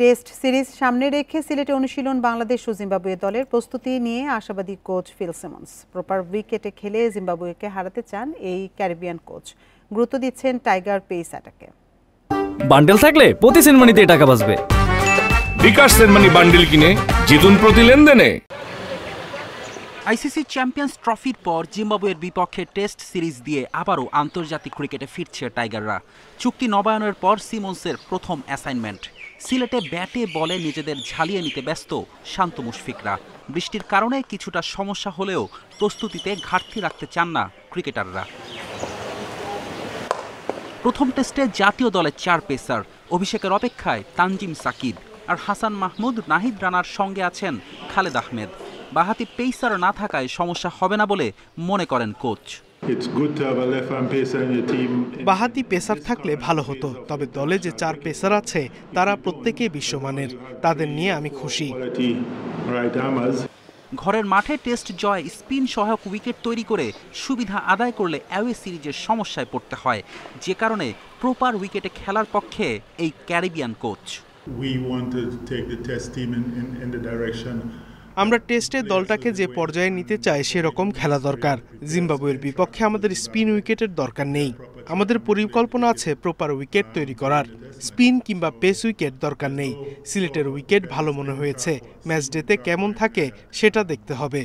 Test series সামনে রেখে সিলেটে অনুশীলন বাংলাদেশ ও জিম্বাবুয়ে দলের প্রস্তুতি নিয়ে আশাবাদী কোচ ফিল সিমন্স। প্রপার উইকেটে খেলে জিম্বাবুয়েকে হারাতে চান এই ক্যারিবিয়ান কোচ। গুরুত্ব দিচ্ছেন টাইগার পেস অ্যাটাকে। বান্ডেল থাকলে প্রতি সেনমানিতে টাকা বাঁচবে। বিকাশ সেনমানি বান্ডেল কিনে জিতুন প্রতি লেনদেনে। আইসিসি চ্যাম্পিয়ন্স ট্রফির পর জিম্বাবুয়ের বিপক্ষে টেস্ট সিরিজ দিয়ে আবারও আন্তর্জাতিক ক্রিকেটে ফিরছে টাইগাররা। চুক্তি নবায়নের পর সিমন্সের প্রথম অ্যাসাইনমেন্ট। সিলেটে ব্যাটে বলে নিজেদের ঝালিয়ে নিতে ব্যস্ত শান্ত মুশফিকরা। বৃষ্টির কারণে কিছুটা সমস্যা হলেও প্রস্তুতিতে ঘাটতি রাখতে চান না ক্রিকেটাররা। প্রথম টেস্টে জাতীয় দলের 4 পেসার। অভিষেকের অপেক্ষায় তানজিম সাকিব আর হাসান মাহমুদ, নাহিদ রানার সঙ্গে আছেন খালেদ আহমেদ। বাঁহাতি পেসার না থাকায় সমস্যা হবে না বলে মনে করেন কোচ। বাঁহাতি পেসার থাকলে ভালো হতো, তবে দলে যে 4 পেসার আছে তারা প্রত্যেকেই বিশ্বমানের। তাদের নিয়ে আমি খুশি। ঘরের মাঠে টেস্ট জয় স্পিন সহায়ক উইকেট তৈরি করে সুবিধা আদায় করলে অ্যাওয়ে সিরিজের সমস্যায় পড়তে হয়, যে কারণে প্রপার উইকেটে খেলার পক্ষে এই ক্যারিবিয়ান কোচ। আমরা টেস্টে দলটাকে যে পর্যায়ে নিতে চাই সেরকম খেলা দরকার। জিম্বাবুয়ের বিপক্ষে আমাদের স্পিন উইকেটের দরকার নেই। আমাদের পরিকল্পনা আছে প্রপার উইকেট তৈরি করার। স্পিন কিংবা পেস উইকেট দরকার নেই। সিলেটের উইকেট ভালো মনে হয়েছে। ম্যাচ ডেতে কেমন থাকে সেটা দেখতে হবে।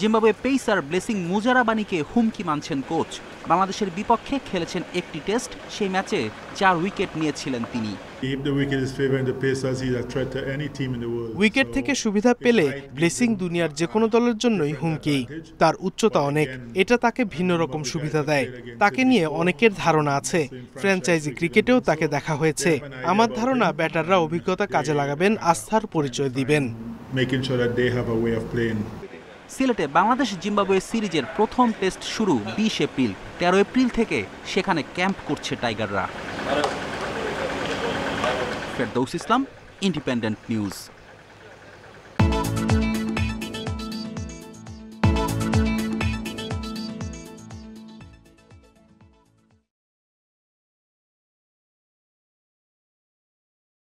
জিম্বাবুয়ে পেসার ব্লেসিং মুজারাবানিকে হুমকি মানছেন কোচ। বাংলাদেশের বিপক্ষে খেলেছেন একটি টেস্ট, সেই ম্যাচে 4 উইকেট নিয়েছিলেন তিনি। উইকেট থেকে সুবিধা পেলে ব্লেসিং দুনিয়ার যে কোনো দলের জন্যই হুমকি। তার উচ্চতা অনেক, এটা তাকে ভিন্ন রকম সুবিধা দেয়। তাকে নিয়ে অনেকের ধারণা আছে। ফ্র্যাঞ্চাইজি ক্রিকেটেও তাকে দেখা হয়েছে। আমার ধারণা ব্যাটাররা অভিজ্ঞতা কাজে লাগাবেন, আস্থার পরিচয় দিবেন। সিলেটে বাংলাদেশ জিম্বাবুয়ে সিরিজের প্রথম টেস্ট শুরু 20 এপ্রিল। 13 এপ্রিল থেকে সেখানে ক্যাম্প করছে টাইগাররা। ফেরদৌস ইসলাম, ইন্ডিপেন্ডেন্ট নিউজ।